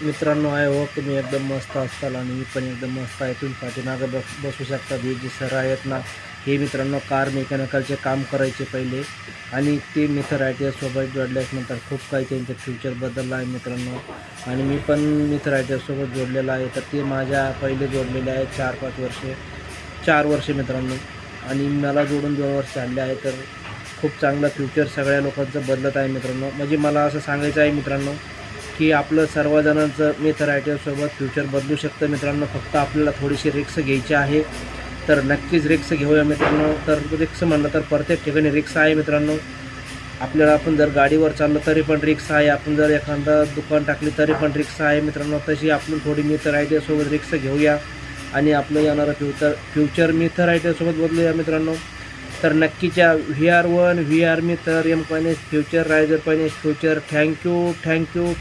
मित्रांनो, आहे हो तुम्ही एकदम मस्त असताल आणि मी पण एकदम मस्त आहे. तुम्ही पाठीमागं बसू शकता. हे जे सर आहेत ना, हे मित्रांनो कार मेकॅनिकलचे काम करायचे पहिले आणि ते मिथर आय टी आयसोबत जोडल्यानंतर खूप काही त्यांचं फ्युचर बदललं आहे मित्रांनो. आणि मी पण मिथर आय टी आयसोबत जोडलेलं आहे. तर ते माझ्या पहिले जोडलेले आहे 4-5 वर्षे 4 वर्षे मित्रांनो. आणि मला जोडून 2 वर्ष झाले आहे. तर खूप चांगलं फ्युचर सगळ्या लोकांचं बदलत आहे मित्रांनो. म्हणजे मला असं सांगायचं आहे मित्रांनो, की आपलं सर्वजणांचं मिथर आय टी आयसोबत फ्युचर बदलू शकतं मित्रांनो. फक्त आपल्याला थोडीशी रिस्क घ्यायची आहे. तर नक्कीच रिस्क घेऊया मित्रांनो. तर रिस्क म्हणलं तर प्रत्येक ठिकाणी रिस्क आहे मित्रांनो. आपल्याला आपण जर गाडीवर चाललो तरी पण रिक्स आहे. आपण जर एखादं दुकान टाकली तरी पण रिक्स आहे मित्रांनो. तशी आपण थोडी मिथर आय टी आयसोबत रिक्स घेऊया आणि आपलं येणारं फ्युचर मिथर आय टी आयसोबत बदलूया मित्रांनो. तर नक्कीच्या VR1 VR मिथर M finance future riser finance future. Thank you.